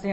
से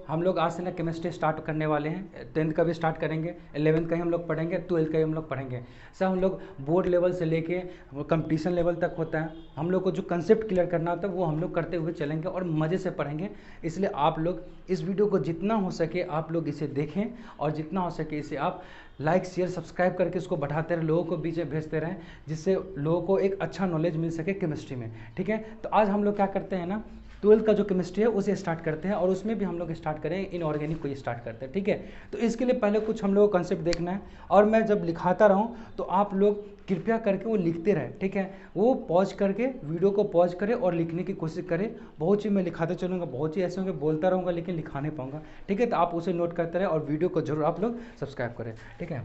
हम लोग आज से ना केमिस्ट्री स्टार्ट करने वाले हैं। 10th का भी स्टार्ट करेंगे, 11th का ही हम लोग पढ़ेंगे, 12th का ही हम लोग पढ़ेंगे। सब हम लोग बोर्ड लेवल से लेके कंपटीशन लेवल तक होता है। हम लोग को जो कंसेप्ट क्लियर करना होता है वो हम लोग करते हुए चलेंगे और मज़े से पढ़ेंगे। इसलिए आप लोग इस वीडियो को जितना हो सके आप लोग इसे देखें और जितना हो सके इसे आप लाइक शेयर सब्सक्राइब करके इसको बढ़ाते रहें, लोगों को बीच में भेजते रहें, जिससे लोगों को एक अच्छा नॉलेज मिल सके केमिस्ट्री में। ठीक है, तो आज हम लोग क्या करते हैं ना, 12th का जो केमिस्ट्री है उसे स्टार्ट करते हैं और उसमें भी हम लोग स्टार्ट करें इनऑर्गेनिक को ही स्टार्ट करते हैं। ठीक है, तो इसके लिए पहले कुछ हम लोग को कंसेप्ट देखना है और मैं जब लिखाता रहूँ तो आप लोग कृपया करके वो लिखते रहें। ठीक है, वो पॉज करके वीडियो को पॉज करें और लिखने की कोशिश करें। बहुत चीज़ मैं लिखाते चलूँगा, बहुत चीज़ ऐसे होंगे बोलता रहूँगा लेकिन लिखा नहीं पाऊँगा। ठीक है, तो आप उसे नोट करते रहें और वीडियो को जरूर आप लोग सब्सक्राइब करें। ठीक है,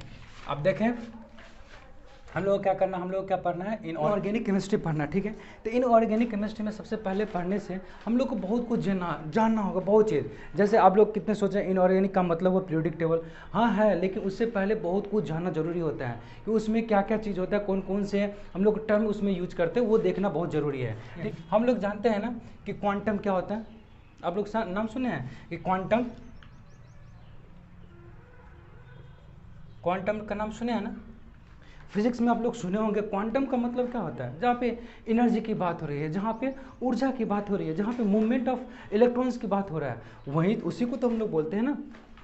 अब देखें हम लोग क्या करना, हम लोग क्या पढ़ना है, इनऑर्गेनिक केमिस्ट्री पढ़ना। ठीक है, तो इनऑर्गेनिक केमिस्ट्री में सबसे पहले पढ़ने से हम लोग को बहुत कुछ जानना होगा, बहुत चीज़। जैसे आप लोग कितने सोचें इनऑर्गेनिक का मतलब वो पीरियोडिक टेबल, हाँ है, लेकिन उससे पहले बहुत कुछ जानना जरूरी होता है कि उसमें क्या क्या चीज़ होता है, कौन कौन से हम लोग टर्म उसमें यूज करते हैं, वो देखना बहुत ज़रूरी है। ठीक, हम लोग जानते हैं ना कि क्वांटम क्या होता है, आप लोग नाम सुने हैं कि क्वांटम का नाम सुने हैं ना, फिजिक्स में आप लोग सुने होंगे। क्वांटम का मतलब क्या होता है, जहाँ पे एनर्जी की बात हो रही है, जहाँ पे ऊर्जा की बात हो रही है, जहाँ पे मूवमेंट ऑफ इलेक्ट्रॉन्स की बात हो रहा है, वहीं उसी को तो हम लोग बोलते हैं ना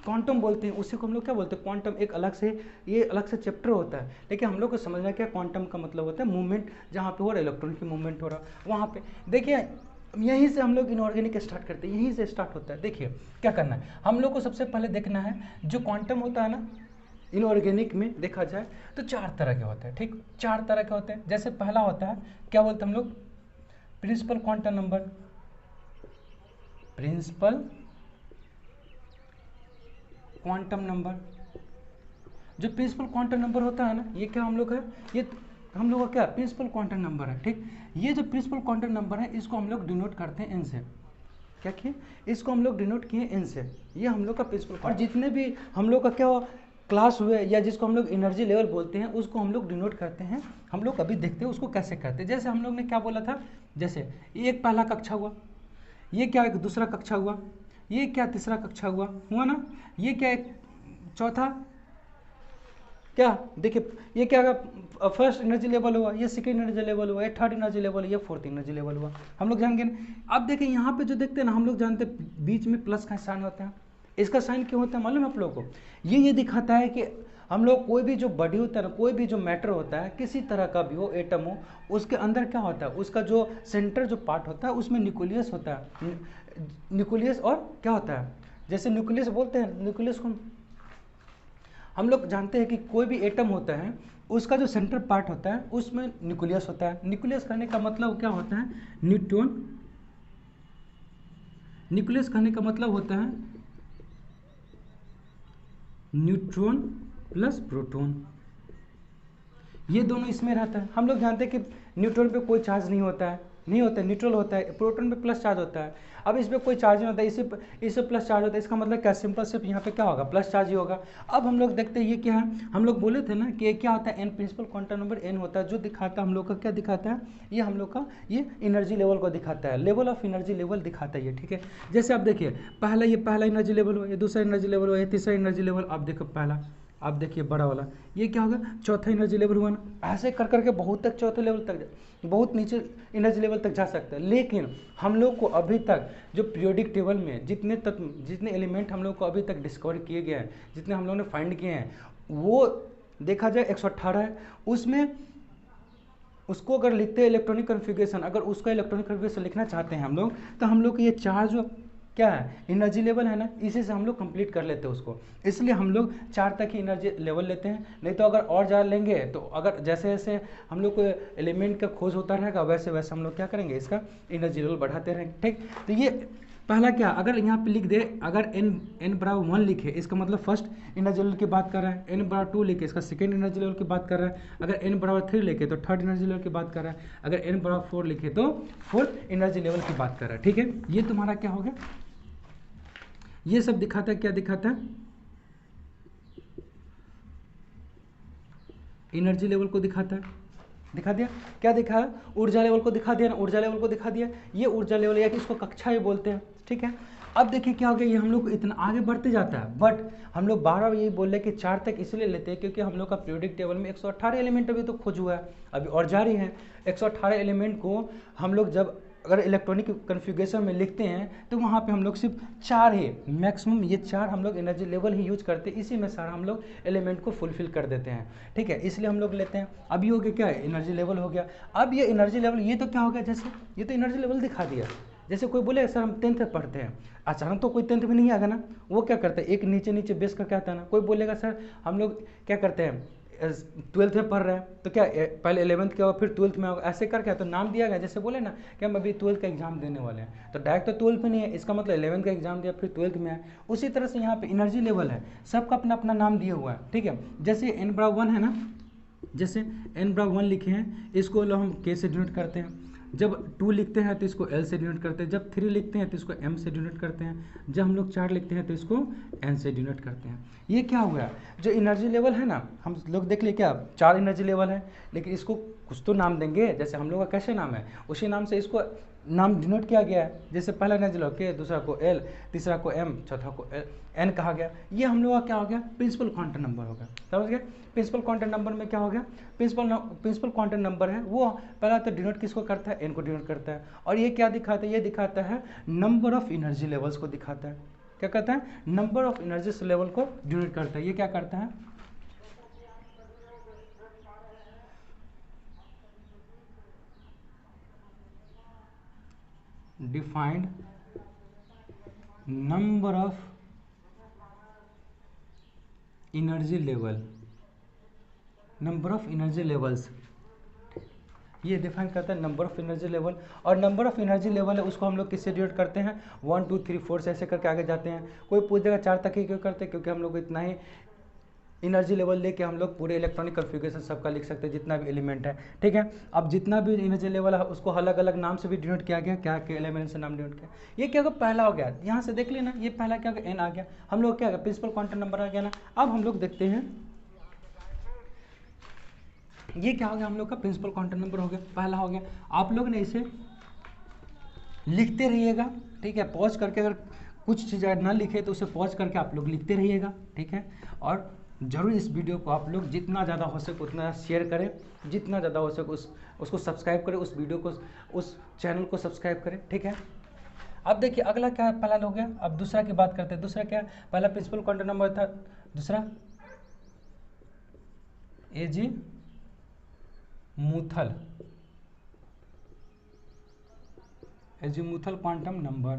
क्वांटम बोलते हैं। उसी को हम लोग क्या बोलते हैं, क्वांटम। एक अलग से ये अलग से चैप्टर होता है, लेकिन हम लोग को समझना क्या क्वांटम का मतलब होता है मूवमेंट, जहाँ पे हो रहा है इलेक्ट्रॉन की मूवमेंट हो रहा है वहाँ पे। देखिए यहीं से हम लोग इनऑर्गेनिक स्टार्ट करते हैं, यहीं से स्टार्ट होता है। देखिए क्या करना है, हम लोग को सबसे पहले देखना है जो क्वांटम होता है ना, इनऑर्गेनिक में देखा जाए तो 4 तरह के होते हैं। ठीक, 4 तरह के होते हैं। जैसे पहला होता है, क्या बोलते हैं हम लोग, principal quantum number. Principal quantum number, जो प्रिंसिपल क्वांटम नंबर होता है ना, ये क्या हम लोग है, ये हम लोग का क्या प्रिंसिपल क्वांटम नंबर है। ठीक, ये जो प्रिंसिपल क्वांटम नंबर है इसको हम लोग डिनोट करते हैं एन से। क्या किए, इसको हम लोग डिनोट किए एन से। ये हम लोग का प्रिंसिपल, और जितने भी हम लोग का क्या क्लास हुए या जिसको हम लोग एनर्जी लेवल बोलते हैं उसको हम लोग डिनोट करते हैं। हम लोग अभी देखते हैं उसको कैसे करते हैं। जैसे हम लोग ने क्या बोला था, जैसे ये एक पहला कक्षा हुआ, ये क्या एक दूसरा कक्षा हुआ, ये क्या तीसरा कक्षा हुआ ना, ये क्या एक चौथा, क्या देखिए ये क्या फर्स्ट एनर्जी लेवल हुआ, ये सेकेंड एनर्जी लेवल हुआ, ये थर्ड एनर्जी लेवल, ये फोर्थ एनर्जी लेवल हुआ। हम लोग जानेंगे। अब देखिए यहाँ पे जो देखते हैं ना, हम लोग जानते हैं बीच में प्लस का साइन होता है। इसका साइन क्यों होता है मालूम है आप लोगों को, ये दिखाता है कि हम लोग कोई भी जो बॉडी होता है ना, कोई भी जो मैटर होता है, किसी तरह का भी हो, एटम हो, उसके अंदर क्या होता है, उसका जो सेंटर जो पार्ट होता है उसमें न्यूक्लियस होता है। न्यूक्लियस और क्या होता है, जैसे न्यूक्लियस बोलते हैं, न्यूक्लियस को हम लोग जानते हैं कि कोई भी एटम होता है उसका जो सेंटर पार्ट होता है उसमें न्यूक्लियस होता है। न्यूक्लियस कहने का मतलब क्या होता है, न्यूट्रॉन। न्यूक्लियस कहने का मतलब होता है न्यूट्रॉन प्लस प्रोटॉन, ये दोनों इसमें रहता है। हम लोग जानते हैं कि न्यूट्रॉन पे कोई चार्ज नहीं होता है, न्यूट्रल होता है। प्रोटॉन पे प्लस चार्ज होता है। अब इस पर कोई चार्ज नहीं होता है, इसे प्लस चार्ज होता है। इसका मतलब क्या, सिंपल सिर्फ यहाँ पे क्या होगा, प्लस चार्ज ही होगा। अब हम लोग देखते हैं ये क्या है, हम लोग बोले थे ना कि क्या होता है, N principal quantum number N होता है, जो दिखाता है हम लोग का, क्या दिखाता है, ये हम लोग का ये एनर्जी लेवल को दिखाता है, लेवल ऑफ एनर्जी लेवल दिखाता है ये। ठीक है, जैसे आप देखिए ये पहला एनर्जी लेवल हुआ, ये दूसरा एनर्जी लेवल हुआ, ये तीसरा एनर्जी लेवल। आप देखो पहला, आप देखिए बड़ा वाला, ये क्या होगा, चौथा एनर्जी लेवल हुआ ना। ऐसे कर करके बहुत तक चौथे लेवल तक, बहुत नीचे एनर्जी लेवल तक जा सकता है। लेकिन हम लोग को अभी तक जो पीरियोडिक टेबल में जितने तत्व, जितने एलिमेंट हम लोग को अभी तक डिस्कवर किए गए हैं, जितने हम लोगों ने फाइंड किए हैं, वो देखा जाए 118 है। उसमें उसको अगर लिखते हैं इलेक्ट्रॉनिक कन्फिग्रेशन, अगर उसका इलेक्ट्रॉनिक कन्फिग्रेशन लिखना चाहते हैं हम लोग, तो हम लोग ये 4 जो क्या है एनर्जी लेवल है ना, इसी से हम लोग कंप्लीट कर लेते हैं उसको। इसलिए हम लोग 4 तक ही एनर्जी लेवल लेते हैं। नहीं तो अगर और ज़्यादा लेंगे तो अगर जैसे जैसे हम लोग को एलिमेंट का खोज होता रहेगा वैसे वैसे हम लोग क्या करेंगे, इसका एनर्जी लेवल बढ़ाते रहेंगे। ठीक, तो ये पहला क्या, अगर यहाँ पे लिख दे, अगर n बराबर 1 लिखे इसका मतलब फर्स्ट एनर्जी लेवल की बात कर रहा है, n बराबर 2 लिखे इसका सेकेंड एनर्जी लेवल की बात कर रहा है, अगर n बराबर 3 लिखे तो थर्ड एनर्जी लेवल की बात कर रहा है, अगर n बराबर 4 लिखे तो फोर्थ एनर्जी लेवल की बात कर रहा है। ठीक है, ये तुम्हारा क्या हो गया, ये सब दिखाता है, क्या दिखाता है, एनर्जी लेवल को दिखाता है। दिखा दिया, क्या दिखा, ऊर्जा लेवल को दिखा दिया ना, ऊर्जा लेवल को दिखा दिया। ये ऊर्जा लेवल या कि इसको कक्षा ही बोलते हैं। ठीक है, अब देखिए क्या हो गया, ये हम लोग इतना आगे बढ़ते जाता है, बट हम लोग बार बार यही बोल रहे हैं कि 4 तक इसलिए लेते हैं क्योंकि हम लोग का पीरियोडिक टेबल में 118 एलिमेंट अभी तो खोज हुआ है, अभी और जारी है। 118 एलिमेंट को हम लोग जब अगर इलेक्ट्रॉनिक कन्फिगरेशन में लिखते हैं तो वहाँ पे हम लोग सिर्फ 4 ही मैक्सिमम, ये 4 हम लोग एनर्जी लेवल ही यूज करते हैं, इसी में सारा हम लोग एलिमेंट को फुलफिल कर देते हैं, ठीक है, इसलिए हम लोग लेते हैं। अभी हो गया क्या, एनर्जी लेवल हो गया। अब ये एनर्जी लेवल, ये तो क्या हो गया, जैसे ये तो एनर्जी लेवल दिखा दिया। जैसे कोई बोले सर हम 10th में पढ़ते हैं, अचानक तो कोई 10th में नहीं आएगा ना, वो क्या करता है एक नीचे नीचे बेस का क्या आता है ना। कोई बोलेगा सर हम लोग क्या करते हैं 12th में पढ़ रहे हैं, तो क्या पहले 11th के होगा फिर 12th में होगा, ऐसे करके तो नाम दिया गया। जैसे बोले ना कि हम अभी 12th का एग्जाम देने वाले हैं, तो डायरेक्ट तो 12th में नहीं है, इसका मतलब 11th का एग्जाम दिया फिर 12th में है। उसी तरह से यहाँ पे एनर्जी लेवल है, सबका अपना अपना नाम दिया हुआ है, ठीक है। जैसे n/1 है ना, जैसे n/1 लिखे हैं, इसको हम k से डिनोट करते हैं। जब 2 लिखते हैं तो इसको L से डिनोट करते हैं, जब 3 लिखते हैं तो इसको M से डिनोट करते हैं, जब हम लोग 4 लिखते हैं तो इसको N से डिनोट करते हैं। ये क्या हुआ, जो एनर्जी लेवल है ना, हम लोग देख लिए क्या 4 एनर्जी लेवल है, लेकिन इसको कुछ तो नाम देंगे। जैसे हम लोग का कैसे नाम है उसी नाम से इसको नाम डिनोट किया गया है। जैसे पहला एनर्जी लेवल K, दूसरा को L, तीसरा को M, चौथा को N कहा गया। ये हम लोग का क्या हो गया, प्रिंसिपल क्वांटम नंबर हो गया, समझ गए। प्रिंसिपल क्वांटम नंबर में क्या हो गया, प्रिंसिपल क्वांटम नंबर है वो पहला तो डिनोट किसको करता है, N को डिनोट करता है। और ये क्या दिखाता है, ये दिखाता है नंबर ऑफ एनर्जी लेवल्स को दिखाता है। क्या कहता है, नंबर ऑफ एनर्जी लेवल को डिनोट करता है। ये क्या करता है, defined number of energy level, number of energy levels, ये डिफाइन करता है नंबर ऑफ एनर्जी लेवल। और नंबर ऑफ एनर्जी लेवल है उसको हम लोग किससे डिवाइड करते हैं, 1 2 3 4 से ऐसे करके आगे जाते हैं। कोई पूछेगा 4 तक ही क्यों करते हैं, क्योंकि हम लोग इतना ही एनर्जी लेवल लेके हम लोग पूरे इलेक्ट्रॉनिक कन्फिगरेशन सबका लिख सकते हैं, जितना भी एलिमेंट है, ठीक है। अब जितना भी एनर्जी लेवल है उसको अलग अलग नाम से भी डिनोट किया गया, क्या के एलिमेंट से नाम डिनोट किया। ये क्या होगा, पहला हो गया, यहाँ से देख लेना, ये पहला क्या होगा, N आ गया, हम लोग क्या होगा प्रिंसिपल क्वांटम नंबर आ गया ना। अब हम लोग देखते हैं ये क्या हो गया, हम लोग का प्रिंसिपल क्वांटम नंबर हो गया, पहला हो गया। आप लोग ने इसे लिखते रहिएगा, ठीक है, पॉज करके, अगर कुछ चीज़ अगर ना लिखे तो उसे पॉज करके आप लोग लिखते रहिएगा, ठीक है। और ज़रूर इस वीडियो को आप लोग जितना ज़्यादा हो सके उतना शेयर करें, जितना ज़्यादा हो सके उसको सब्सक्राइब करें, उस वीडियो को, उस चैनल को सब्सक्राइब करें, ठीक है। अब देखिए अगला क्या है, पहला हो गया, अब दूसरा की बात करते हैं। दूसरा क्या है, पहला प्रिंसिपल क्वांटम नंबर था, दूसरा एजीमुथल क्वांटम नंबर,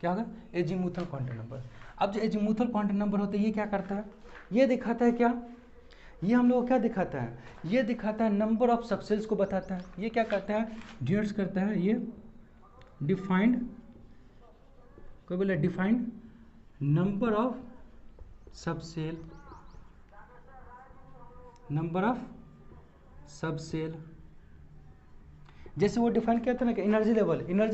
क्या होगा, एजीमुथल क्वांटम नंबर। अब जो एजीमुथल क्वांटम नंबर होता है ये क्या करता है, ये दिखाता है क्या, ये हम लोग क्या दिखाता है, ये दिखाता है नंबर ऑफ सबसेल्स को बताता है। ये क्या करता है, डिनोट करता है, ये डिफाइंड, कोई बोले defined number of subshell, number of subshell. जैसे वो डिफाइन किया था ना कि एनर्जी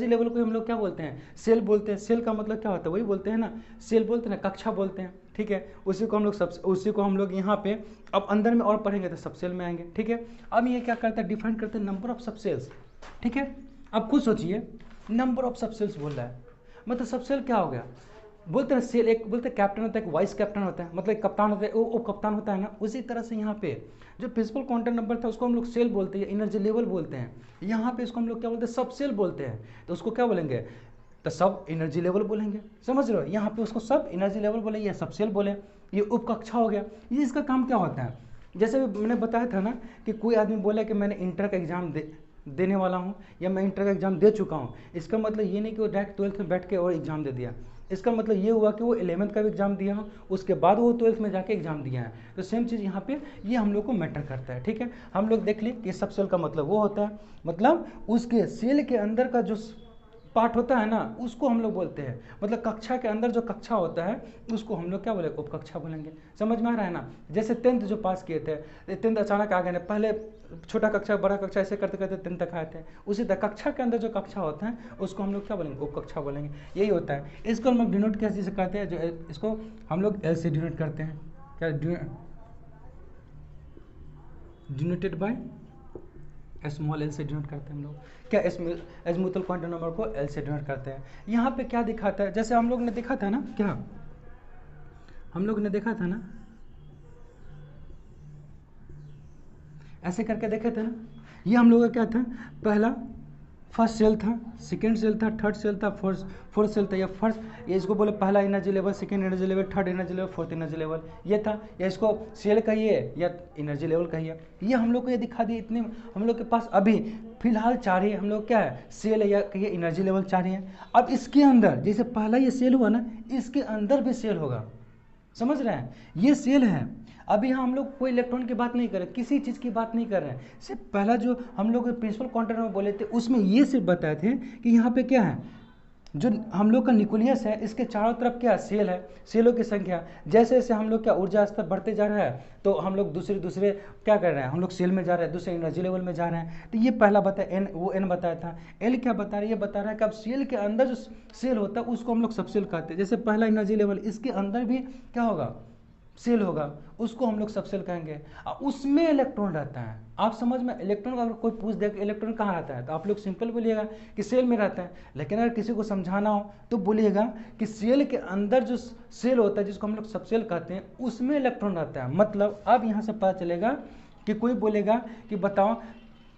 लेवल को हम लोग क्या बोलते हैं, सेल बोलते हैं। सेल का मतलब क्या होता है, वही बोलते हैं ना, सेल बोलते हैं ना, कक्षा बोलते हैं, ठीक है। उसी को हम लोग यहाँ पे अब अंदर में और पढ़ेंगे तो सब सेल में आएंगे, ठीक है। अब ये क्या करता है, डिफाइन करते हैं नंबर ऑफ सब सेल्स, ठीक है। अब खुद सोचिए, नंबर ऑफ सब सेल्स बोल रहा है, मतलब सब सेल क्या हो गया, बोलते हैं सेल, एक बोलते हैं कैप्टन होता है, एक वाइस कैप्टन होता है, मतलब एक कप्तान होता है, वो कप्तान होता है ना। उसी तरह से यहाँ पे जो प्रिंसिपल क्वांटम नंबर था उसको हम लोग सेल बोलते हैं, एनर्जी लेवल बोलते हैं। यहाँ पे इसको हम लोग क्या बोलते हैं, सब सेल बोलते हैं, तो उसको क्या बोलेंगे, तो सब एनर्जी लेवल बोलेंगे, समझ रहे हो। यहाँ पे उसको सब एनर्जी लेवल बोले या सब सेल बोले, ये उपकक्षा हो गया। ये इसका काम क्या होता है, जैसे मैंने बताया था ना कि कोई आदमी बोला कि मैंने इंटर का एग्जाम देने वाला हूँ या मैं इंटर का एग्जाम दे चुका हूँ, इसका मतलब ये नहीं कि वो डायरेक्ट 12th में बैठ के और एग्जाम दे दिया। इसका मतलब ये हुआ कि वो 11th का भी एग्जाम दिया हो, उसके बाद वो 12th में जाके एग्जाम दिया है। तो सेम चीज़ यहाँ पे ये हम लोग को मैटर करता है, ठीक है। हम लोग देख लिए कि सब सेल का मतलब वो होता है, मतलब उसके सेल के अंदर का जो पार्ट होता है ना उसको हम लोग बोलते हैं, मतलब कक्षा के अंदर जो कक्षा होता है उसको हम लोग क्या बोलेंगे, उपकक्षा बोलेंगे। समझ में आ रहा है ना। जैसे 10th जो पास किए थे, 10th अचानक आ गए ना, पहले छोटा कक्षा बड़ा कक्षा ऐसे करते करते 10th तक आए थे। उसी तरह कक्षा के अंदर जो कक्षा होता है उसको हम लोग क्या बोलेंगे, उपकक्षा बोलेंगे। यही होता है। इसको हम लोग डिनोट कैसे करते हैं, जो इसको हम लोग एल से डिनोट करते हैं, क्या डिनोटेड बाय स्मॉल एल से डिनोट करते हैं हम लोग, क्या एजमुथल क्वांटम नंबर को एल से डिनोट करते हैं। यहाँ पे क्या दिखाता है, जैसे हम लोग ने देखा था ना, क्या हम लोग ने देखा था ना, ऐसे करके देखे थे ना, ये हम लोग का क्या था, पहला फर्स्ट सेल था, सेकेंड सेल था, थर्ड सेल था, फोर्थ सेल था, या फर्स्ट, ये इसको बोले पहला energy level, second energy level, third energy level, fourth energy level, ये था, या इसको सेल कहिए या एनर्जी लेवल कहिए। ये हम लोग को ये दिखा दिए, इतने हम लोग के पास अभी फिलहाल चार ही हम लोग क्या है, सेल है या कहिए एनर्जी लेवल चार ही है। अब इसके अंदर जैसे पहला ये सेल हुआ ना, इसके अंदर भी सेल होगा, समझ रहे हैं, ये सेल है। अभी यहाँ हम लोग कोई इलेक्ट्रॉन की बात नहीं कर रहे, किसी चीज़ की बात नहीं कर रहे हैं, सिर्फ पहला जो हम लोग प्रिंसिपल क्वांटम में बोले थे उसमें ये सिर्फ बताए थे कि यहाँ पे क्या है, जो हम लोग का न्यूक्लियस है इसके चारों तरफ क्या सेल है, सेलों की संख्या जैसे जैसे हम लोग क्या ऊर्जा स्तर बढ़ते जा रहा है तो हम लोग दूसरे क्या कर रहे हैं, हम लोग सेल में जा रहे हैं, दूसरे एनर्जी लेवल में जा रहे हैं। तो ये पहला बताया एन, वो एन बताया था। एल क्या बता रहा है, ये बता रहा है कि अब सेल के अंदर जो सेल होता है उसको हम लोग सब सेल कहते हैं। जैसे पहला एनर्जी लेवल, इसके अंदर भी क्या होगा, सेल होगा, उसको हम लोग सब सेल कहेंगे, उसमें इलेक्ट्रॉन रहता है। आप समझ में, इलेक्ट्रॉन का अगर कोई पूछ दे कि इलेक्ट्रॉन कहाँ रहता है तो आप लोग सिंपल बोलिएगा कि सेल में रहता है, लेकिन अगर किसी को समझाना हो तो बोलिएगा कि सेल के अंदर जो सेल होता है जिसको हम लोग सब सेल कहते हैं उसमें इलेक्ट्रॉन रहता है। मतलब अब यहाँ से पता चलेगा कि कोई बोलेगा कि बताओ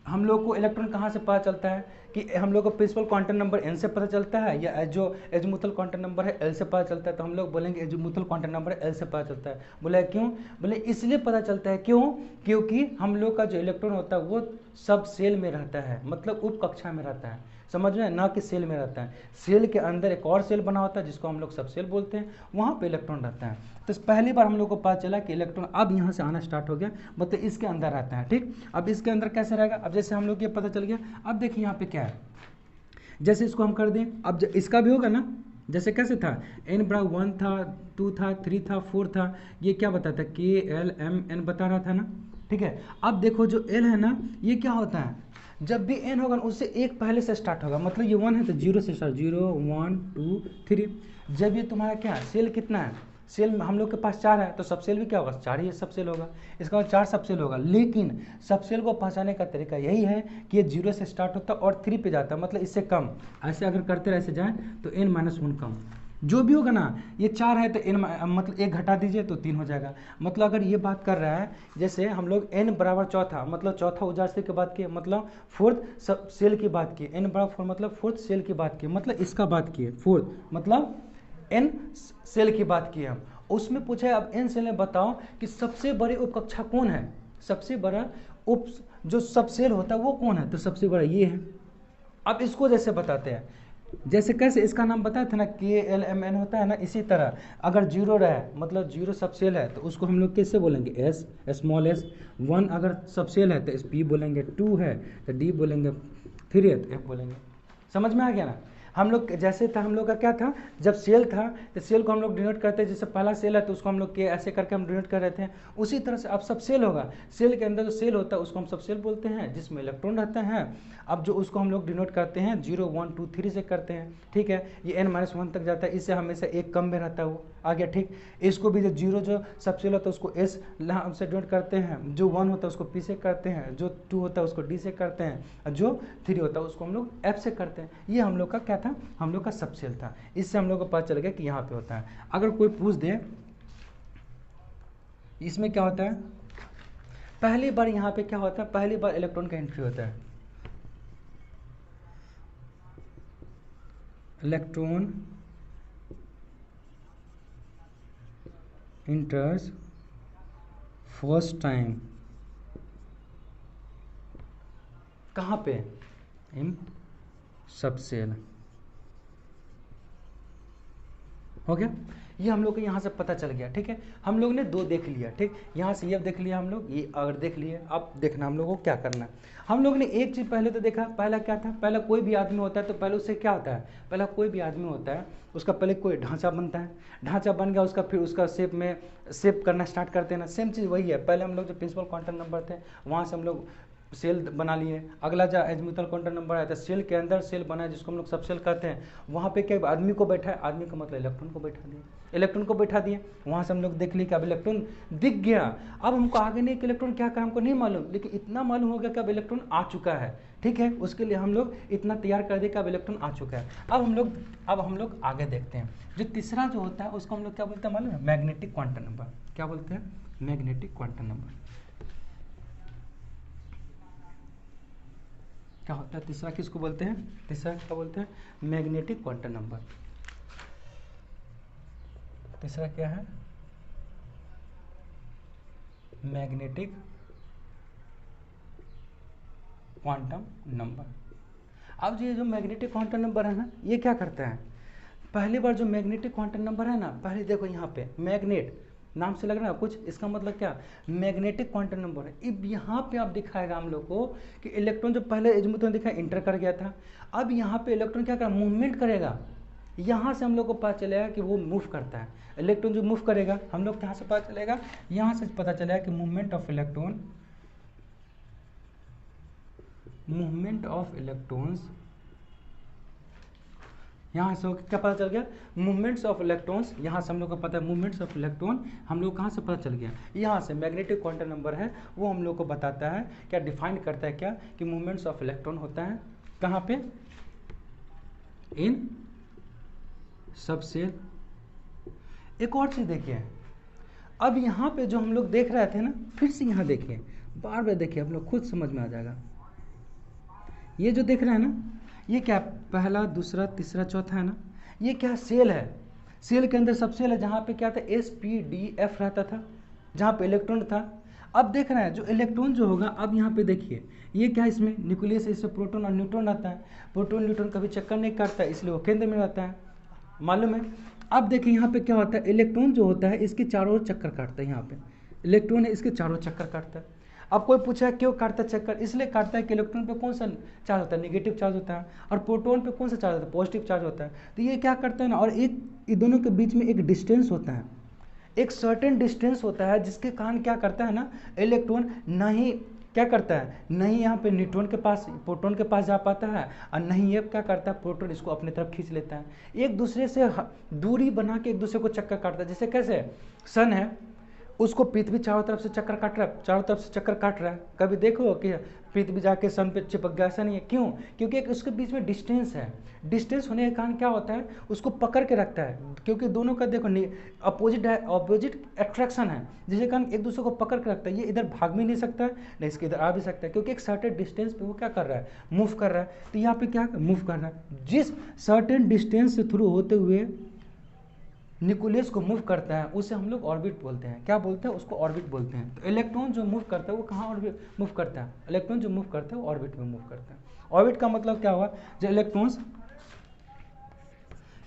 हम लोग को इलेक्ट्रॉन कहाँ से पता चलता है, कि हम लोग को प्रिंसिपल क्वांटम नंबर एन से पता चलता है या जो एजमुथल क्वांटम नंबर है एल से पता चलता है। तो हम लोग बोलेंगे एजमुथल क्वांटम नंबर एल से पता चलता है। बोले क्यों, बोले इसलिए पता चलता है, क्यों, क्योंकि हम लोग का जो इलेक्ट्रॉन होता है वो सब सेल में रहता है, मतलब उप कक्षा में रहता है, समझ में, ना कि सेल में रहता है। सेल के अंदर एक और सेल बना होता है जिसको हम लोग सब सेल बोलते हैं, वहाँ पे इलेक्ट्रॉन रहता है। तो पहली बार हम लोग को पता चला कि इलेक्ट्रॉन अब यहाँ से आना स्टार्ट हो गया, मतलब इसके अंदर रहता है। ठीक, अब इसके अंदर कैसे रहेगा, अब जैसे हम लोग ये पता चल गया, अब देखिए यहाँ पे क्या है, जैसे इसको हम कर दें, अब इसका भी होगा ना, जैसे कैसे था, n बराबर 1 था, 2 था, 3 था, 4 था, ये क्या बताता है, k l m n बता रहा था ना। ठीक है, अब देखो जो l है ना, ये क्या होता है, जब भी n होगा उससे एक पहले से स्टार्ट होगा, मतलब ये 1 है तो 0 से स्टार्ट, 0 1 2 3। जब ये तुम्हारा क्या सेल कितना है, सेल हम लोग के पास 4 है तो सब सेल भी क्या होगा, 4 ही सब सेल होगा, इसका मतलब 4 सब सेल होगा। लेकिन सब सेल को पहचानने का तरीका यही है कि ये 0 से स्टार्ट होता है और 3 पे जाता है, मतलब इससे कम, ऐसे अगर करते रहे ऐसे जाए तो n-1 कम जो भी होगा ना, ये 4 है तो n मतलब 1 घटा दीजिए तो 3 हो जाएगा। मतलब अगर ये बात कर रहा है, जैसे हम लोग n बराबर चौथा, मतलब चौथा ऊर्जा स्तर की बात की, मतलब फोर्थ सब सेल की बात की, n बराबर 4 मतलब फोर्थ सेल की बात की, मतलब इसका बात की फोर्थ, मतलब n सेल की बात की हम, उसमें पूछा है अब n सेल में बताओ कि सबसे बड़ी उपकक्षा कौन है, सबसे बड़ा उप जो सब सेल होता है वो कौन है, तो सबसे बड़ा ये है। अब इसको जैसे बताते हैं, जैसे कैसे इसका नाम बताया था ना, के एल एम एन होता है ना, इसी तरह अगर 0 रहे मतलब 0 सब सेल है तो उसको हम लोग कैसे बोलेंगे, एस, स्मॉल एस। 1 अगर सब सेल है तो एस पी बोलेंगे, 2 है तो डी बोलेंगे, 3 है तो एफ बोलेंगे। समझ में आ गया ना। हम लोग जैसे था, हम लोग का क्या था, जब सेल था तो सेल को हम लोग डिनोट करते हैं, जैसे पहला सेल है तो उसको हम लोग के ऐसे करके हम डिनोट कर रहे थे, उसी तरह से अब सब सेल होगा, सेल के अंदर जो सेल होता है उसको हम सब सेल बोलते हैं जिसमें इलेक्ट्रॉन रहते हैं। अब जो उसको हम लोग डिनोट करते हैं 0 1 2 3 से करते हैं। ठीक है, ये n-1 तक जाता है, इससे हमेशा एक कम में रहता है वो आ गया। ठीक, इसको भी जो 0 जो सब सेल होता है उसको s से डिनोट करते हैं, जो 1 होता है उसको p से करते हैं, जो 2 होता है उसको d से करते हैं, जो 3 होता है उसको हम लोग f से करते हैं। ये हम लोग का क्या था, हम लोग का सब सेल था। इससे हम लोग को पता चल गया कि यहाँ पे होता है। अगर कोई पूछ दे इसमें क्या होता है, पहली बार यहाँ पे क्या होता है, पहली बार इलेक्ट्रॉन का एंट्री होता है, इलेक्ट्रॉन enters फर्स्ट टाइम कहाँ पे, इन सब सेल। हो गया, ये हम लोग को यहाँ से पता चल गया। ठीक है, हम लोग ने 2 देख लिया। ठीक, यहाँ से ये देख लिया हम लोग, ये अगर देख लिए, अब देखना हम लोगों को क्या करना है। हम लोग ने एक चीज़ पहले तो देखा, पहला क्या था, पहला कोई भी आदमी होता है तो पहले उससे क्या होता है, पहला कोई भी आदमी होता है उसका पहले कोई ढांचा बनता है, ढांचा बन गया उसका, फिर उसका शेप करना स्टार्ट करते हैं ना। सेम चीज़ वही है, पहले हम लोग जो प्रिंसिपल क्वांटम नंबर थे वहाँ से हम लोग सेल बना लिए। अगला जो एजीमुथल क्वांटम नंबर आया था, सेल के अंदर सेल बना है जिसको हम लोग सब सेल कहते हैं, वहाँ पे क्या आदमी को बैठा है, आदमी का मतलब इलेक्ट्रॉन को बैठा दिए, इलेक्ट्रॉन को बैठा दिए, वहाँ से हम लोग देख लिए कि अब इलेक्ट्रॉन दिख गया। अब हमको आगे नहीं कि इलेक्ट्रॉन क्या करा हमको नहीं मालूम, लेकिन इतना मालूम हो गया कि अब इलेक्ट्रॉन आ चुका है, ठीक है, उसके लिए हम लोग इतना तैयार कर दिया कि अब इलेक्ट्रॉन आ चुका है। अब हम लोग आगे देखते हैं, जो तीसरा जो होता है उसको हम लोग क्या बोलते हैं मालूम है, मैग्नेटिक क्वांटम नंबर। क्या बोलते हैं, मैग्नेटिक क्वांटम नंबर। क्या होता है तीसरा, किसको बोलते हैं, तीसरा क्या बोलते हैं, मैग्नेटिक क्वांटम नंबर। तीसरा क्या है, मैग्नेटिक क्वांटम नंबर। अब ये जो मैग्नेटिक क्वांटम नंबर है ना, ये क्या करता है, पहली बार जो मैग्नेटिक क्वांटम नंबर है ना, पहले देखो यहाँ पे मैग्नेट नाम से लग रहा है कुछ, इसका मतलब क्या, मैग्नेटिक क्वांटम नंबर है। अब यहाँ पे आप दिखाएगा हम लोग को कि इलेक्ट्रॉन जो पहले एजीमुथ दिखा इंटर कर गया था, अब यहाँ पे इलेक्ट्रॉन क्या करेगा, मूवमेंट करेगा। यहाँ से हम लोग को पता चलेगा कि वो मूव करता है, इलेक्ट्रॉन जो मूव करेगा, हम लोग कहाँ से पता चलेगा, यहाँ से पता चलेगा कि movement of electron, movement of electrons, यहाँ से क्या पता चल गया, मूवमेंट्स ऑफ इलेक्ट्रॉन्स, यहाँ से हम लोग को पता है मूवमेंट्स ऑफ इलेक्ट्रॉन, हम लोग कहाँ से पता चल गया, यहाँ से मैग्नेटिक क्वांटम नंबर है वो हम लोग को बताता है, क्या डिफाइन करता है क्या, कि मूवमेंट्स ऑफ इलेक्ट्रॉन होता है कहाँ पे, इन सब सेल। एक और चीज़ देखिए, अब यहाँ पे जो हम लोग देख रहे थे ना, फिर से यहाँ देखिए, बार बार देखिए, आप लोग खुद समझ में आ जाएगा। ये जो देख रहे हैं ना, ये क्या, पहला दूसरा तीसरा चौथा है ना, ये क्या सेल है, सेल के अंदर सब सेल है, जहाँ पे क्या था SPDF रहता था, जहाँ पे इलेक्ट्रॉन था। अब देख रहे हैं जो इलेक्ट्रॉन जो होगा, अब यहाँ पे देखिए ये क्या, इसमें न्यूक्लियस है, इसमें प्रोटॉन और न्यूट्रॉन आता है, प्रोटॉन न्यूट्रॉन कभी चक्कर नहीं काटता है, इसलिए वो केंद्र में रहता है, मालूम है। अब देखिए यहाँ पे क्या होता है, इलेक्ट्रॉन जो होता है इसके चारों ओर चक्कर काटता है, यहाँ पे इलेक्ट्रॉन है इसके चारों चक्कर काटता है। अब कोई पूछा है क्यों काटता है चक्कर, इसलिए काटता है कि इलेक्ट्रॉन पे कौन सा चार्ज होता है, नेगेटिव चार्ज होता है, और प्रोटॉन पे कौन सा चार्ज होता है, पॉजिटिव चार्ज होता है। तो ये क्या करता है ना, और एक ये दोनों के बीच में एक डिस्टेंस होता है, एक सर्टेन डिस्टेंस होता है, जिसके कारण क्या करता है ना, इलेक्ट्रॉन नहीं क्या करता है, नहीं यहाँ पे न्यूट्रॉन के पास प्रोटॉन के पास जा पाता है, और नहीं ये क्या करता है, प्रोटॉन इसको अपनी तरफ खींच लेता है, एक दूसरे से दूरी बना के एक दूसरे को चक्कर काटता है। जैसे कैसे, सन है, उसको पृथ्वी चारों तरफ से चक्कर काट रहा है, चारों तरफ से चक्कर काट रहा है, कभी देखो कि पृथ्वी जाके सन पे चिपक गया, ऐसा नहीं है, क्यों, क्योंकि एक उसके बीच में डिस्टेंस है, डिस्टेंस होने के कारण क्या होता है, उसको पकड़ के रखता है, क्योंकि दोनों का देखो अपोजिट अट्रैक्शन है, जिसके कारण एक दूसरे को पकड़ के रखता है, ये इधर भाग भी नहीं सकता है, नहीं इसके इधर आ भी सकता है, क्योंकि एक सर्टेन डिस्टेंस पे वो क्या कर रहा है, मूव कर रहा है। तो यहाँ पे क्या मूव कर रहा है, जिस सर्टेन डिस्टेंस से थ्रू होते हुए न्यूक्लियस को मूव करता है, उसे हम लोग ऑर्बिट बोलते हैं। क्या बोलते हैं, उसको ऑर्बिट बोलते हैं। तो इलेक्ट्रॉन जो मूव करता है वो कहाँ ऑर्बिट मूव करता है, इलेक्ट्रॉन जो मूव करता है वो ऑर्बिट में मूव करता है। ऑर्बिट का मतलब क्या हुआ, जो इलेक्ट्रॉन्स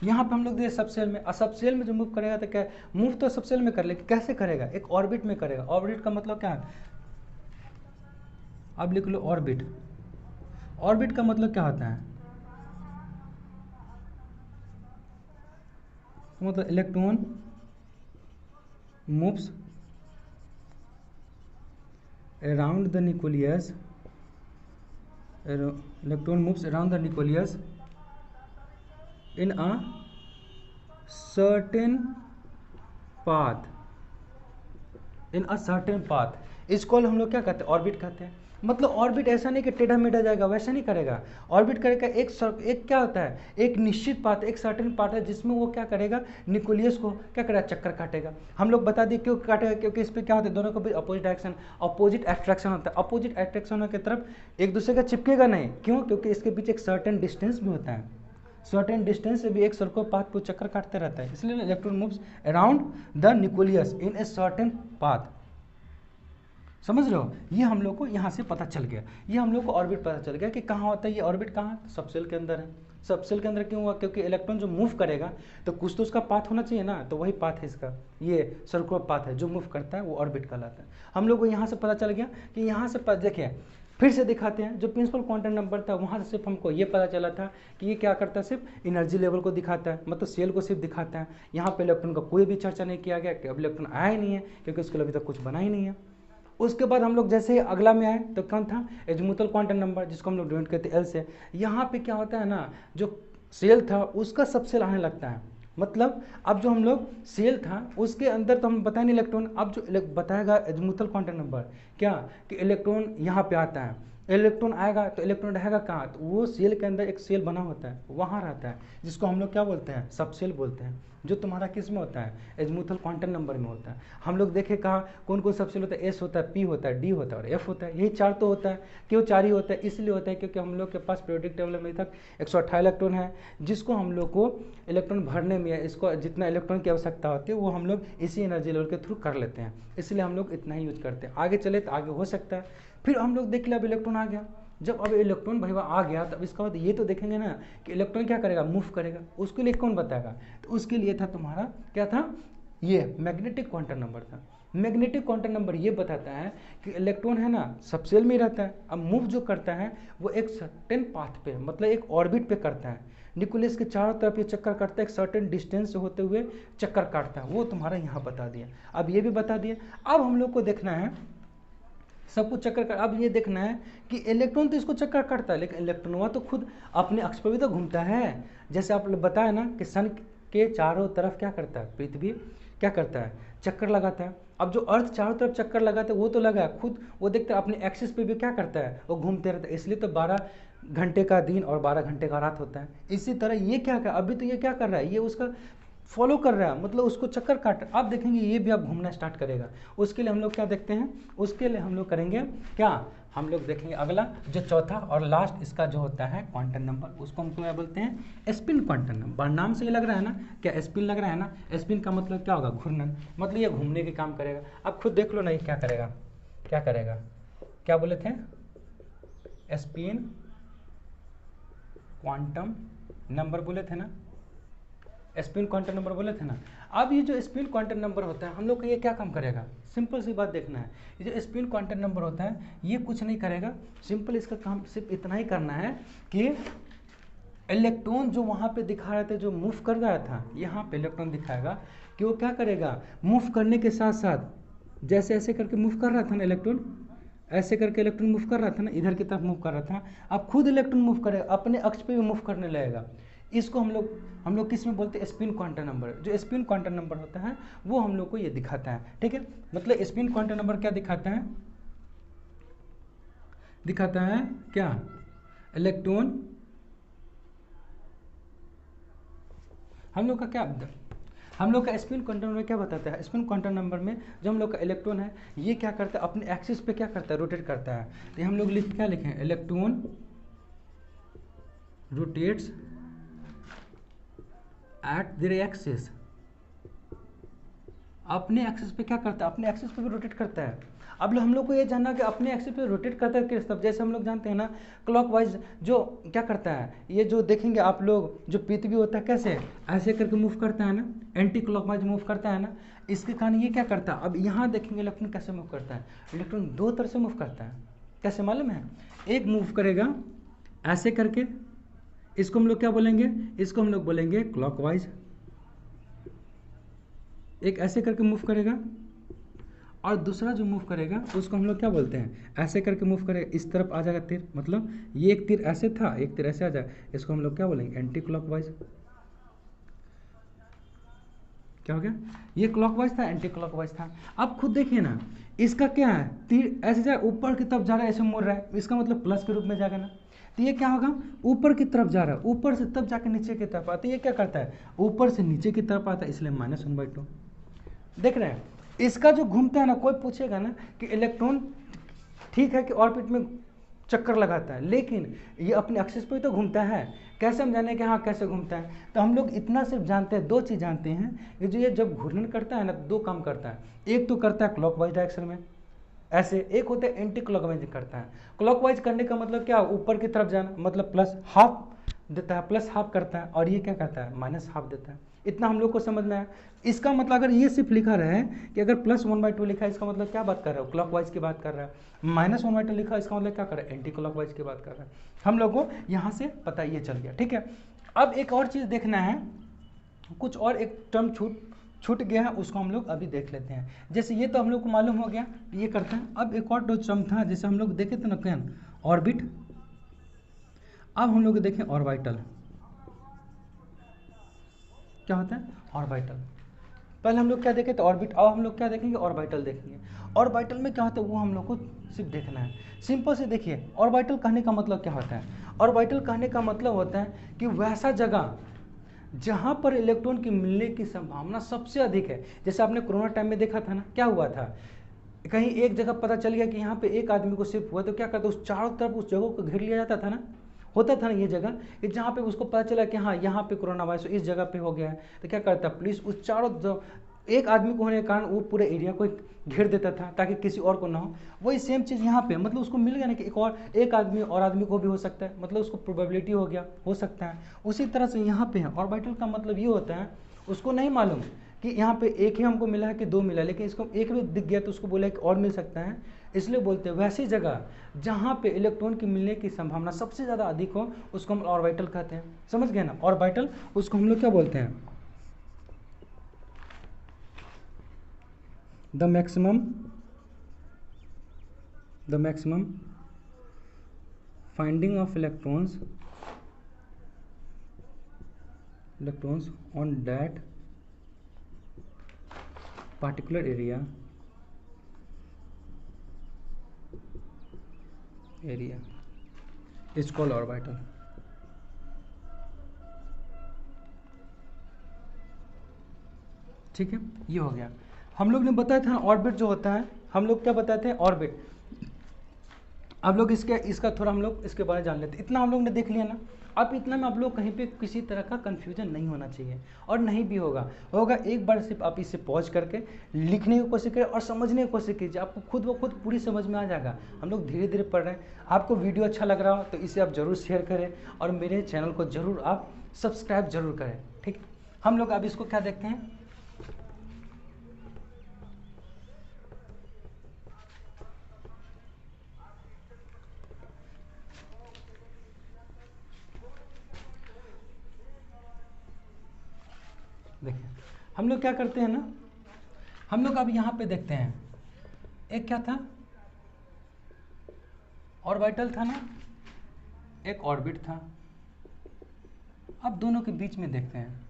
यहाँ पे हम लोग देखिए सब सेल में, और सब सेल में जो मूव करेगा तो क्या मूव तो सब सेल में कर लेगा, कैसे करेगा, एक ऑर्बिट में करेगा। ऑर्बिट का मतलब क्या है, अब लिख लो ऑर्बिट। ऑर्बिट का मतलब क्या होता है, मतलब electron moves around the nucleus, electron moves around the nucleus in a certain path, in a certain path, इसको हम लोग क्या कहते हैं, ऑर्बिट कहते हैं। मतलब ऑर्बिट ऐसा नहीं कि टेढ़ा मेढ़ा जाएगा, वैसा नहीं करेगा, ऑर्बिट करेगा एक क्या होता है, एक निश्चित पाथ, एक सर्टेन पाथ है, जिसमें वो क्या करेगा, न्यूक्लियस को क्या करेगा, चक्कर काटेगा। हम लोग बता दिए क्यों काटेगा, क्योंकि इस पर क्या होता है, दोनों को भी अपोजिट डायरेक्शन, अपोजिट अट्रैक्शन होता है, अपोजिट अट्रैक्शन की तरफ एक दूसरे का चिपकेगा नहीं, क्यों, क्योंकि इसके बीच एक सर्टेन डिस्टेंस भी होता है, सर्टेन डिस्टेंस से भी एक सर्कल पाथ पर चक्कर काटते रहता है, इसलिए electron moves around the nucleus in a certain path. समझ रहे हो, ये हम लोग को यहाँ से पता चल गया, ये हम लोग को ऑर्बिट पता चल गया कि कहाँ होता है ये ऑर्बिट, कहाँ, सब सेल के अंदर है। सब सेल के अंदर क्यों हुआ, क्योंकि इलेक्ट्रॉन जो मूव करेगा तो कुछ तो उसका पाथ होना चाहिए ना, तो वही पाथ है इसका, ये सर्कुलर पाथ है, जो मूव करता है वो ऑर्बिट कहलाता है। हम लोग को यहाँ से पता चल गया कि यहाँ से देखिए फिर से दिखाते हैं, जो प्रिंसिपल क्वांटम नंबर था वहाँ से सिर्फ हमको ये पता चला था कि ये क्या करता है, सिर्फ एनर्जी लेवल को दिखाता है, मतलब सेल को सिर्फ दिखाता है। यहाँ पे इलेक्ट्रॉन का कोई भी चर्चा नहीं किया गया कि अब इलेक्ट्रॉन आया ही नहीं है, क्योंकि उसके लिए अभी तक कुछ बना ही नहीं है। उसके बाद हम लोग जैसे अगला में आए तो कौन था, एजीमुथल क्वांटम नंबर, जिसको हम लोग डिनोट करते हैं एल से। यहाँ पे क्या होता है ना, जो सेल था उसका सबसेल आने लगता है, मतलब अब जो हम लोग सेल था उसके अंदर तो हम बताए नहीं इलेक्ट्रॉन, अब जो बताएगा एजीमुथल क्वांटम नंबर क्या, कि इलेक्ट्रॉन यहाँ पे आता है, इलेक्ट्रॉन आएगा तो इलेक्ट्रॉन रहेगा कहाँ, तो वो सेल के अंदर एक सेल बना होता है वहाँ रहता है, जिसको हम लोग क्या बोलते हैं, सबसेल बोलते हैं, जो तुम्हारा किस में होता है, एजीमुथल क्वांटम नंबर में होता है। हम लोग देखे कहाँ कौन कौन सबसेल होता है, एस होता है, पी होता है, डी होता है और एफ होता है, यही चार तो होता है। क्यों चार ही होता है, इसलिए होता है क्योंकि हम लोग के पास पीरियोडिक टेबल में तक 128 इलेक्ट्रॉन है, जिसको हम लोग को इलेक्ट्रॉन भरने में, इसको जितना इलेक्ट्रॉन की आवश्यकता होती है वो हम लोग इसी एनर्जी लेवल के थ्रू कर लेते हैं, इसलिए हम लोग इतना ही यूज करते हैं। आगे चले तो आगे हो सकता है, फिर हम लोग देख लिया अब इलेक्ट्रॉन आ गया, जब अब इलेक्ट्रॉन भैया आ गया तब इसका बाद ये तो देखेंगे ना कि इलेक्ट्रॉन क्या करेगा, मूव करेगा, उसके लिए कौन बताएगा, तो उसके लिए था तुम्हारा क्या था, ये मैग्नेटिक क्वांटम नंबर था। मैग्नेटिक क्वांटम नंबर ये बताता है कि इलेक्ट्रॉन है ना सबसेल में रहता है, अब मूव जो करता है वो एक सर्टेन पाथ पे, मतलब एक ऑर्बिट पे करता है, न्यूक्लियस के चारों तरफ ये चक्कर काटता है, एक सर्टेन डिस्टेंस से होते हुए चक्कर काटता है, वो तुम्हारा यहाँ बता दिया। अब ये भी बता दिया, अब हम लोग को देखना है सब कुछ चक्कर, अब ये देखना है कि इलेक्ट्रॉन तो इसको चक्कर काटता है, लेकिन इलेक्ट्रॉन तो खुद अपने अक्ष पर भी तो घूमता है, जैसे आप बताया ना कि सन के चारों तरफ क्या करता है, पृथ्वी क्या करता है, चक्कर लगाता है। अब जो अर्थ चारों तरफ चक्कर लगाता है वो तो लगा खुद, वो देखते हैं अपने एक्सिस पे भी क्या करता है, वो घूमते रहता है, इसलिए तो 12 घंटे का दिन और 12 घंटे का रात होता है। इसी तरह ये क्या कर, अभी तो ये क्या कर रहा है, ये उसका फॉलो कर रहा है, मतलब उसको चक्कर काट, आप देखेंगे ये भी आप घूमना स्टार्ट करेगा। उसके लिए हम लोग क्या देखते हैं, उसके लिए हम लोग करेंगे क्या, हम लोग देखेंगे अगला जो चौथा और लास्ट इसका जो होता है क्वांटम नंबर, उसको हम क्या बोलते हैं, स्पिन क्वांटम नंबर। नाम से ये लग रहा है ना, क्या स्पिन लग रहा है ना, स्पिन का मतलब क्या होगा, घूर्णन, मतलब ये घूमने के काम करेगा। अब खुद देख लो ना ये क्या करेगा, क्या करेगा, क्या बोले थे, स्पिन क्वांटम नंबर बोले थे ना, स्पिन क्वांटम नंबर बोले थे ना। अब ये जो स्पिन क्वांटम नंबर होता है हम लोग का ये क्या काम करेगा, सिंपल सी बात देखना है, ये जो स्पिन क्वांटम नंबर होता है ये कुछ नहीं करेगा, सिंपल इसका काम सिर्फ इतना ही करना है कि इलेक्ट्रॉन जो वहाँ पे दिखा रहे थे, जो मूव कर रहा था, यहाँ पे इलेक्ट्रॉन दिखाएगा कि वो क्या करेगा, मूव करने के साथ साथ जैसे ऐसे करके मूव कर रहा था ना इलेक्ट्रॉन, ऐसे करके इलेक्ट्रॉन मूव कर रहा था ना, इधर की तरफ मूव कर रहा था, अब खुद इलेक्ट्रॉन मूव करेगा, अपने अक्ष पे भी मूव करने लगेगा। इसको हम लोग किस में बोलते हैं, स्पिन क्वांटम नंबर। जो स्पिन क्वांटम नंबर होता है वो हम लोग को ये दिखाता है, ठीक है, मतलब स्पिन क्वांटम नंबर क्या दिखाता है, दिखाता है क्या, इलेक्ट्रॉन, हम लोग का क्या, हम लोग का स्पिन क्वांटम नंबर क्या बताता है, स्पिन क्वांटम नंबर में जो हम लोग का इलेक्ट्रॉन है ये क्या करता है, अपने एक्सिस पे क्या करता है, रोटेट करता है। तो हम लोग क्या लिखें, electron rotates at the axis, अपने एक्सिस पे क्या करता है, अपने एक्सिस पे भी रोटेट करता है। अब हम लोग को ये जानना कि अपने एक्सिस पे रोटेट करता है किस तरफ, जैसे हम लोग जानते हैं ना क्लॉकवाइज जो क्या करता है, ये जो देखेंगे आप लोग जो पृथ्वी होता है कैसे ऐसे करके मूव करता है ना, एंटी क्लॉकवाइज मूव करता है ना, इसके कारण ये क्या करता है, अब यहाँ देखेंगे इलेक्ट्रॉन कैसे मूव करता है, इलेक्ट्रॉन दो तरह से मूव करता है, कैसे मालूम है, एक मूव करेगा ऐसे करके, इसको हम लोग क्या बोलेंगे, इसको हम लोग बोलेंगे क्लॉकवाइज, एक ऐसे करके मूव करेगा, और दूसरा जो मूव करेगा उसको हम लोग क्या बोलते हैं, ऐसे करके मूव करेगा, इस तरफ आ जाएगा तीर, मतलब ये एक तीर ऐसे था, एक तीर ऐसे आ जाएगा, इसको हम लोग क्या बोलेंगे, एंटी क्लॉकवाइज। क्या हो गया, ये क्लॉकवाइज था, एंटी क्लॉकवाइज था। अब खुद देखिए ना इसका क्या है, तीर ऐसे जाए ऊपर की तरफ जा रहा है, ऐसे मुड़ रहा है, इसका मतलब प्लस के रूप में जाएगा ना, तो ये क्या होगा, ऊपर की तरफ जा रहा है, ऊपर से तब जाके नीचे की तरफ आता है, ये क्या करता है, ऊपर से नीचे की तरफ आता है, इसलिए -1/2। देख रहे हैं, इसका जो घूमता है ना, कोई पूछेगा ना कि इलेक्ट्रॉन ठीक है कि ऑर्बिट में चक्कर लगाता है, लेकिन ये अपने एक्सिस पे तो घूमता है, कैसे हम जाने कि हाँ कैसे घूमता है, तो हम लोग इतना सिर्फ जानते हैं, दो चीज़ जानते हैं, ये जब घूर्णन करता है ना दो काम करता है, एक तो करता है क्लॉकवाइज डायरेक्शन में ऐसे, एक होता है एंटी क्लॉकवाइज करता है। क्लॉकवाइज करने का मतलब क्या, ऊपर की तरफ जाना, मतलब प्लस हाफ देता है, प्लस हाफ करता है, और ये क्या करता है, -1/2 देता है। इतना हम लोग को समझना है। इसका मतलब अगर ये सिर्फ लिखा रहा है कि अगर +1/2 लिखा है, इसका मतलब क्या बात कर रहा है, क्लॉकवाइज की बात कर रहा है। -1/2 लिखा है, इसका मतलब क्या कर रहा है, एंटी क्लॉकवाइज की बात कर रहा है। हम लोग को यहाँ से पता ये चल गया, ठीक है। अब एक और चीज़ देखना है, कुछ और एक टर्म छूट गया है उसको हम लोग अभी देख लेते हैं। जैसे ये तो हम लोग को मालूम हो गया, ये करते हैं। अब एक और टर्म था जैसे हम लोग देखे थे ना क्या, ऑर्बिट। अब हम लोग देखें ऑर्बिटल, क्या होता है ऑर्बिटल। पहले हम लोग क्या देखे थे ऑर्बिट, अब हम लोग क्या देखेंगे ऑर्बिटल देखेंगे। ऑर्बिटल में क्या होता है वो हम लोग को सिर्फ देखना है। सिंपल से देखिए ऑर्बिटल कहने का मतलब क्या होता है। ऑर्बिटल कहने का मतलब होता है कि वैसा जगह जहाँ पर इलेक्ट्रॉन की मिलने की संभावना सबसे अधिक है। जैसे आपने कोरोना टाइम में देखा था ना, क्या हुआ था, कहीं एक जगह पता चल गया कि यहाँ पे एक आदमी को शिफ्ट हुआ तो क्या करता, उस चारों तरफ उस जगह को घेर लिया जाता था ना, होता था ना ये जगह कि जहाँ पे उसको पता चला कि हाँ यहाँ पे कोरोना वायरस इस जगह पे हो गया है, तो क्या करता पुलिस उस चारों एक आदमी को होने के कारण वो पूरे एरिया को घेर देता था ताकि किसी और को ना हो। वही सेम चीज़ यहाँ पे, मतलब उसको मिल गया ना कि एक आदमी और आदमी को भी हो सकता है, मतलब उसको प्रोबेबिलिटी हो गया, हो सकता है। उसी तरह से यहाँ पे है ऑर्बिटल का मतलब ये होता है उसको नहीं मालूम कि यहाँ पे एक ही हमको मिला है कि दो मिला, लेकिन इसको एक भी दिख गया तो उसको बोला कि और मिल सकता है, इसलिए बोलते हैं वैसी जगह जहाँ पे इलेक्ट्रॉन की मिलने की संभावना सबसे ज़्यादा अधिक हो उसको हम ऑर्बिटल कहते हैं। समझ गए ना, ऑर्बिटल उसको हम लोग क्या बोलते हैं, the maximum finding of electrons on that particular area is called orbital। ठीक है, ये हो गया। हम लोग ने बताया था ऑर्बिट जो होता है, हम लोग क्या बताए थे ऑर्बिट। अब लोग इसका थोड़ा हम लोग इसके बारे में जान लेते हैं। इतना हम लोग ने देख लिया ना, अब इतना में आप लोग कहीं पे किसी तरह का कन्फ्यूजन नहीं होना चाहिए, और नहीं भी होगा एक बार सिर्फ आप इसे पॉज करके लिखने की कोशिश करें और समझने की कोशिश कीजिए, आपको खुद ब खुद पूरी समझ में आ जाएगा। हम लोग धीरे धीरे पढ़ रहे हैं। आपको वीडियो अच्छा लग रहा हो तो इसे आप ज़रूर शेयर करें और मेरे चैनल को ज़रूर आप सब्सक्राइब जरूर करें। ठीक, हम लोग अब इसको क्या देखते हैं, देखिए हम लोग क्या करते हैं ना, हम लोग अब यहाँ पे देखते हैं एक क्या था ऑर्बिटल था ना, एक ऑर्बिट था। अब दोनों के बीच में देखते हैं,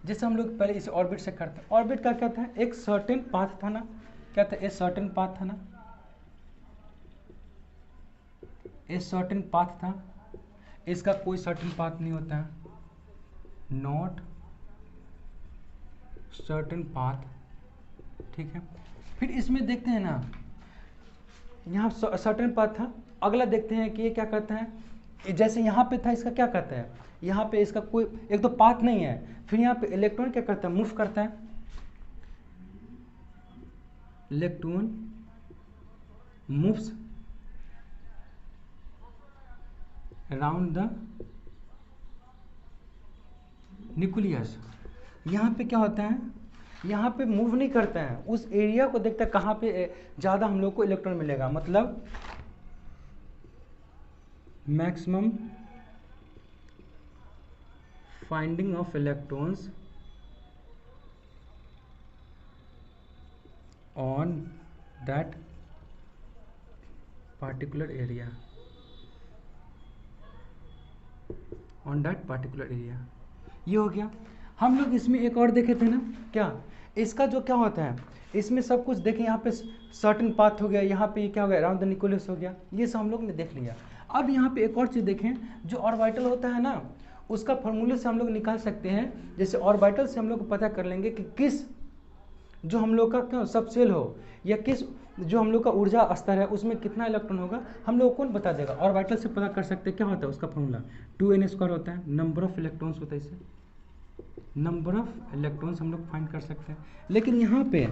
जैसे हम लोग पहले इसे ऑर्बिट से करते हैं। ऑर्बिट का क्या था, एक सर्टेन पाथ था ना, क्या था ए सर्टेन पाथ था ना, ए सर्टेन पाथ था। इसका कोई सर्टेन पाथ नहीं होता है, नॉट सर्टेन पाथ। ठीक है, फिर इसमें देखते हैं ना, यहाँ सर्टेन पाथ था। अगला देखते हैं कि ये क्या करता है, जैसे यहाँ पे था इसका क्या करता है, यहाँ पे इसका कोई एक तो पाथ नहीं है, फिर यहाँ पे इलेक्ट्रॉन क्या करता है, मूव करता है। Electron moves around the nucleus. यहाँ पे क्या होता है, यहाँ पे मूव नहीं करता है, उस एरिया को देखता है कहाँ पे ज़्यादा हम लोग को इलेक्ट्रॉन मिलेगा। मतलब maximum finding of electrons on that particular area, on that particular area. ये हो गया। हम लोग इसमें एक और देखे थे ना, क्या इसका जो क्या होता है, इसमें सब कुछ देखें, यहाँ पे सर्टेन पाथ हो गया, यहाँ पे क्या हो गया, अराउंड द न्यूक्लियस हो गया, ये सब हम लोग ने देख लिया। अब यहाँ पे एक और चीज़ देखें, जो ऑर्बिटल होता है ना, उसका फॉर्मूले से हम लोग निकाल सकते हैं। जैसे ऑर्बिटल से हम लोग पता कर लेंगे कि किस जो हम लोग का क्या सब सेल हो, या किस जो हम लोग का ऊर्जा स्तर है उसमें कितना इलेक्ट्रॉन होगा, हम लोग कौन बता देगा, ऑर्बिटल से पता कर सकते हैं। क्या होता है उसका फॉर्मूला, 2n² होता है, नंबर ऑफ इलेक्ट्रॉन्स होता है, इससे नंबर ऑफ इलेक्ट्रॉन्स हम लोग फाइंड कर सकते हैं। लेकिन यहाँ पे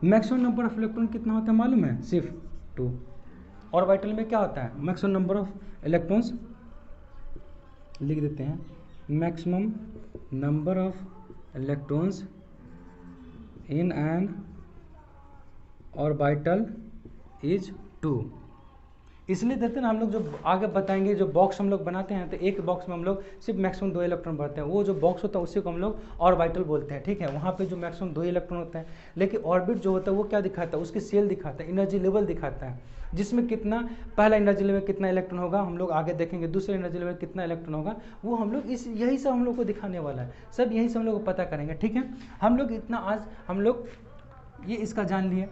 मैक्सिमम नंबर ऑफ इलेक्ट्रॉन कितना होता है मालूम है, सिर्फ 2। ऑर्बिटल में क्या होता है, मैक्सिमम नंबर ऑफ इलेक्ट्रॉन्स लिख देते हैं, maximum number of electrons in an orbital is 2। इसलिए देते हैं ना, हम लोग जो आगे बताएंगे, जो बॉक्स हम लोग बनाते हैं तो एक बॉक्स में हम लोग सिर्फ मैक्सिमम 2 इलेक्ट्रॉन भरते हैं, वो जो बॉक्स होता है उसी को हम लोग ऑर्बिटल बोलते हैं, ठीक है। वहाँ पे जो मैक्सिमम 2 इलेक्ट्रॉन होते हैं, लेकिन ऑर्बिट जो होता है वो क्या दिखाता है, उसकी सेल दिखाता है, एनर्जी लेवल दिखाता है, जिसमें कितना पहला एनर्जी लेवल कितना इलेक्ट्रॉन होगा हम लोग आगे देखेंगे, दूसरे एनर्जी लेवल कितना इलेक्ट्रॉन होगा वो हम लोग इस यही सब हम लोग को दिखाने वाला है, सब यही से हम लोग को पता करेंगे, ठीक है। हम लोग इतना आज हम लोग ये इसका जान लिए।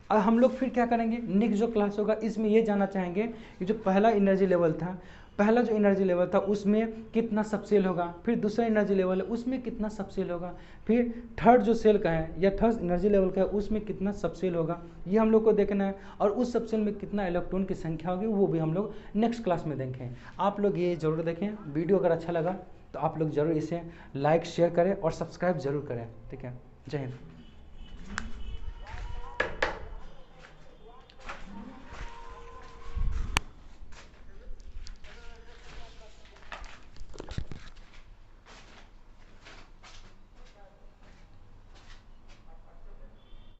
अब हम लोग फिर क्या करेंगे, नेक्स्ट जो क्लास होगा इसमें ये जानना चाहेंगे कि जो पहला एनर्जी लेवल था, पहला जो एनर्जी लेवल था उसमें कितना सबसेल होगा, फिर दूसरा एनर्जी लेवल है उसमें कितना सबसेल होगा, फिर थर्ड जो सेल का है या थर्ड एनर्जी लेवल का है उसमें कितना सबसेल होगा, ये हम लोग को देखना है। और उस सबसेल में कितना इलेक्ट्रॉन की संख्या होगी वो भी हम लोग नेक्स्ट क्लास में देखें। आप लोग ये जरूर देखें। वीडियो अगर अच्छा लगा तो आप लोग ज़रूर इसे लाइक शेयर करें और सब्सक्राइब जरूर करें, ठीक है। जय हिंद।